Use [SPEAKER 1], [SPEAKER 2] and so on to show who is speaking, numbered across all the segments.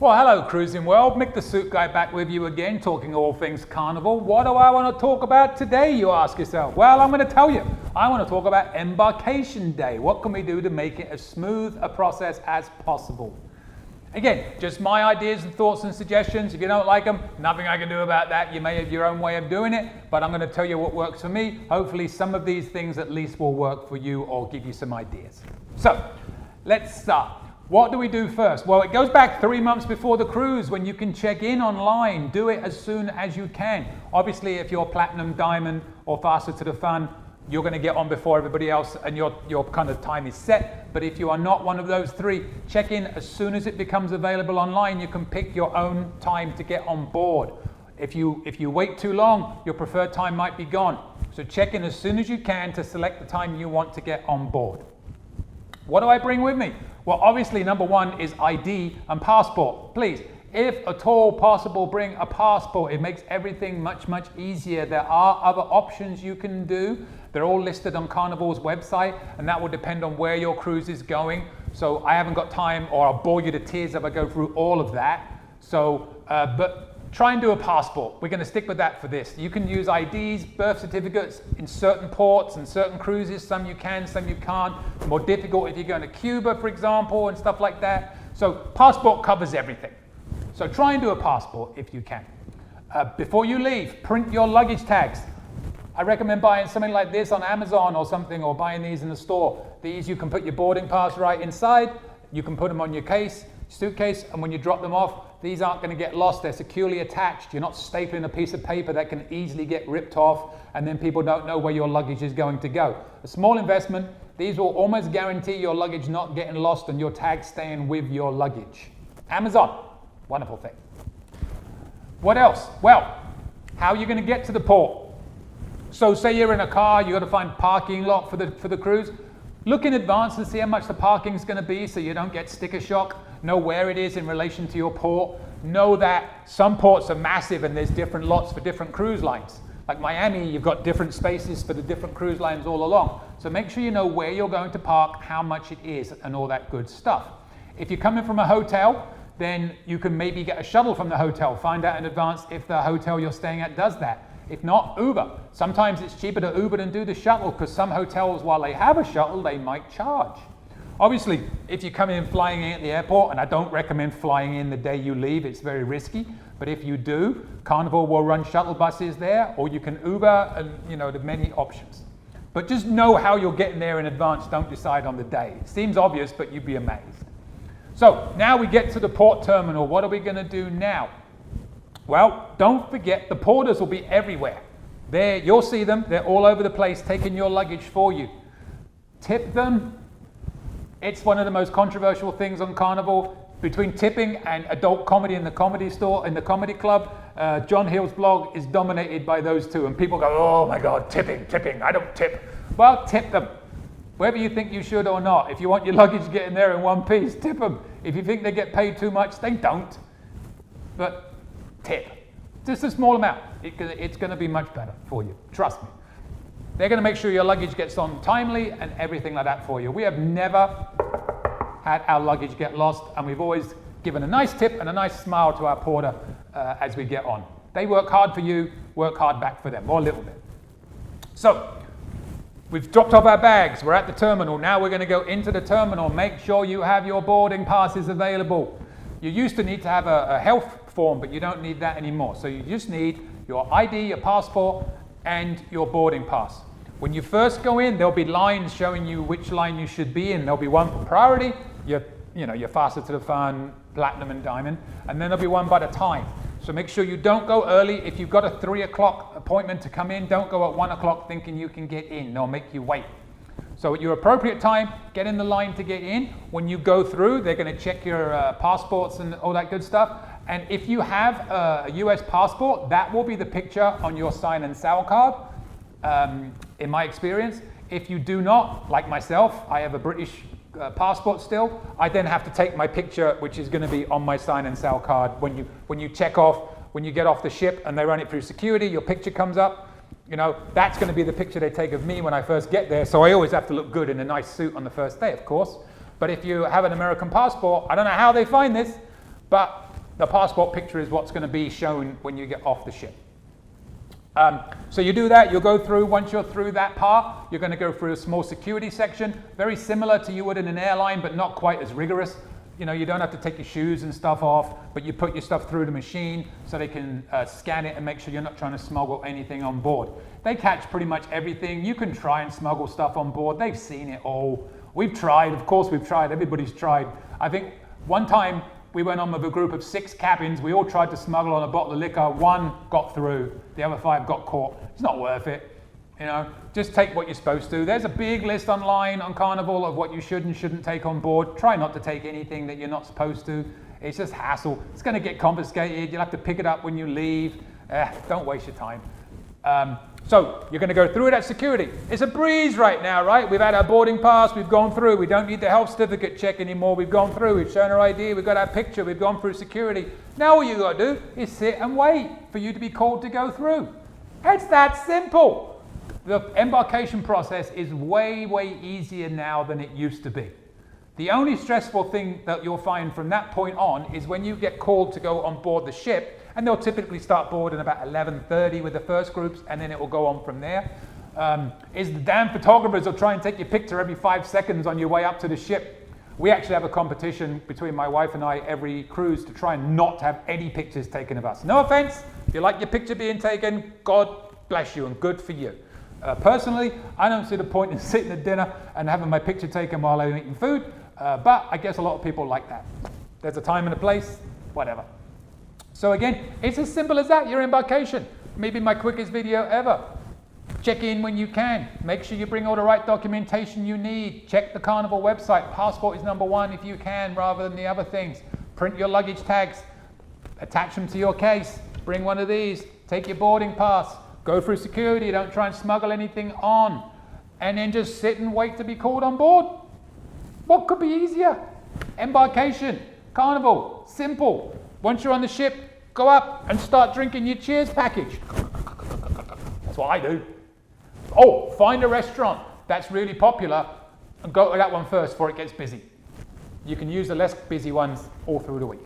[SPEAKER 1] Well, hello cruising world, Mick the Suit Guy back with you again, talking all things Carnival. What do I want to talk about today, you ask yourself? Well, I'm going to tell you. I want to talk about Embarkation Day. What can we do to make it as smooth a process as possible? Again, just my ideas and thoughts and suggestions. If you don't like them, nothing I can do about that. You may have your own way of doing it, but I'm going to tell you what works for me. Hopefully some of these things at least will work for you or give you some ideas. So, let's start. What do we do first? Well, it goes back 3 months before the cruise when you can check in online. Do it as soon as you can. Obviously, if you're platinum, diamond, or faster to the fun, you're going to get on before everybody else and your kind of time is set. But if you are not one of those three, check in as soon as it becomes available online. You can pick your own time to get on board. If you wait too long, your preferred time might be gone. So check in as soon as you can to select the time you want to get on board. What do I bring with me? Well, obviously, number one is ID and passport. Please, if at all possible, bring a passport. It makes everything much, much easier. There are other options you can do. They're all listed on Carnival's website, and that will depend on where your cruise is going. So I haven't got time, or I'll bore you to tears if I go through all of that. So, but try and do a passport. We're going to stick with that for this. You can use IDs, birth certificates in certain ports and certain cruises. Some you can, some you can't. More difficult if you're going to Cuba, for example, and stuff like that. So passport covers everything. So try and do a passport if you can. Before you leave, print your luggage tags. I recommend buying something like this on Amazon or something, or buying these in the store. These you can put your boarding pass right inside. You can put them on your suitcase, and when you drop them off, these aren't going to get lost. They're securely attached. You're not stapling a piece of paper that can easily get ripped off, and then people don't know where your luggage is going to go. A small investment. These will almost guarantee your luggage not getting lost and your tag staying with your luggage. Amazon, wonderful thing. What else? Well, how are you going to get to the port? So say you're in a car, you got to find parking lot for the cruise. Look in advance and see how much the parking is going to be so you don't get sticker shock. Know where it is in relation to your port. Know that some ports are massive and there's different lots for different cruise lines. Like Miami, you've got different spaces for the different cruise lines all along. So make sure you know where you're going to park, how much it is, and all that good stuff. If you're coming from a hotel, then you can maybe get a shuttle from the hotel. Find out in advance if the hotel you're staying at does that. If not, Uber. Sometimes it's cheaper to Uber than do the shuttle, because some hotels, while they have a shuttle, they might charge. Obviously, if you come in flying in at the airport, and I don't recommend flying in the day you leave, it's very risky, but if you do, Carnival will run shuttle buses there, or you can Uber, and there are many options. But just know how you're getting there in advance, don't decide on the day. It seems obvious, but you'd be amazed. So, now we get to the port terminal. What are we going to do now? Well, don't forget the porters will be everywhere. There, you'll see them. They're all over the place taking your luggage for you. Tip them. It's one of the most controversial things on Carnival. Between tipping and adult comedy in the comedy store, in the comedy club, John Hill's blog is dominated by those two. And people go, oh my God, tipping, I don't tip. Well, tip them. Whether you think you should or not. If you want your luggage getting there in one piece, tip them. If you think they get paid too much, they don't. But tip. Just a small amount. It's going to be much better for you. Trust me. They're going to make sure your luggage gets on timely and everything like that for you. We have never had our luggage get lost, and we've always given a nice tip and a nice smile to our porter as we get on. They work hard for you, work hard back for them, or a little bit. So, we've dropped off our bags. We're at the terminal. Now we're going to go into the terminal. Make sure you have your boarding passes available. You used to need to have a health form, but you don't need that anymore. So you just need your ID, your passport, and your boarding pass. When you first go in, there'll be lines showing you which line you should be in. There'll be one for priority, your faster to the fun, platinum and diamond, and then there'll be one by the time. So make sure you don't go early. If you've got a 3 o'clock appointment to come in, don't go at 1 o'clock thinking you can get in. They'll make you wait. So at your appropriate time, get in the line to get in. When you go through, they're going to check your passports and all that good stuff. And if you have a US passport, that will be the picture on your sign and sale card, in my experience. If you do not, like myself, I have a British passport still, I then have to take my picture, which is going to be on my sign and sale card. When you check off, when you get off the ship and they run it through security, your picture comes up. That's going to be the picture they take of me when I first get there. So I always have to look good in a nice suit on the first day, of course. But if you have an American passport, I don't know how they find this, but The passport picture is what's going to be shown when you get off the ship. So you do that, you'll go through, once you're through that part, you're going to go through a small security section, very similar to you would in an airline, but not quite as rigorous. You know, you don't have to take your shoes and stuff off, but you put your stuff through the machine so they can scan it and make sure you're not trying to smuggle anything on board. They catch pretty much everything. You can try and smuggle stuff on board. They've seen it all. We've tried, of course we've tried, everybody's tried. I think one time we went on with a group of 6 cabins. We all tried to smuggle on a bottle of liquor. 1 got through, the other 5 got caught. It's not worth it. You know, just take what you're supposed to. There's a big list online on Carnival of what you should and shouldn't take on board. Try not to take anything that you're not supposed to. It's just hassle. It's going to get confiscated. You'll have to pick it up when you leave. Don't waste your time. So you're going to go through it at security. It's a breeze right now, right? We've had our boarding pass. We've gone through. We don't need the health certificate check anymore. We've gone through. We've shown our ID. We've got our picture. We've gone through security. Now all you got to do is sit and wait for you to be called to go through. It's that simple. The embarkation process is way, way easier now than it used to be. The only stressful thing that you'll find from that point on is when you get called to go on board the ship, and they'll typically start boarding about 11:30 with the first groups, and then it will go on from there. Is the damn photographers will try and take your picture every 5 seconds on your way up to the ship. We actually have a competition between my wife and I every cruise to try and not have any pictures taken of us. No offense, if you like your picture being taken, God bless you and good for you. Personally, I don't see the point in sitting at dinner and having my picture taken while I'm eating food, but I guess a lot of people like that. There's a time and a place, whatever. So again, it's as simple as that, your embarkation. Maybe my quickest video ever. Check in when you can. Make sure you bring all the right documentation you need. Check the Carnival website. Passport is number 1 if you can, rather than the other things. Print your luggage tags. Attach them to your case. Bring one of these. Take your boarding pass. Go through security. Don't try and smuggle anything on. And then just sit and wait to be called on board. What could be easier? Embarkation. Carnival. Simple. Once you're on the ship, go up and start drinking your cheers package. That's what I do. Oh, find a restaurant that's really popular and go to that one first before it gets busy. You can use the less busy ones all through the week.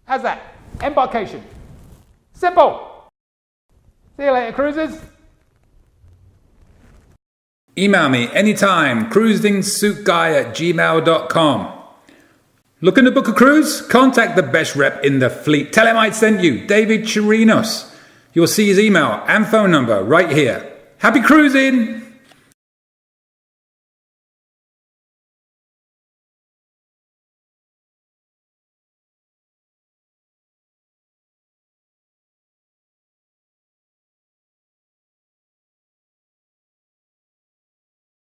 [SPEAKER 1] How's that? Embarkation. Simple. See you later, cruisers.
[SPEAKER 2] Email me anytime, cruisingsuitguy@gmail.com. Looking to book a cruise? Contact the best rep in the fleet. Tell him I sent you, David Chirinos. You'll see his email and phone number right here. Happy cruising!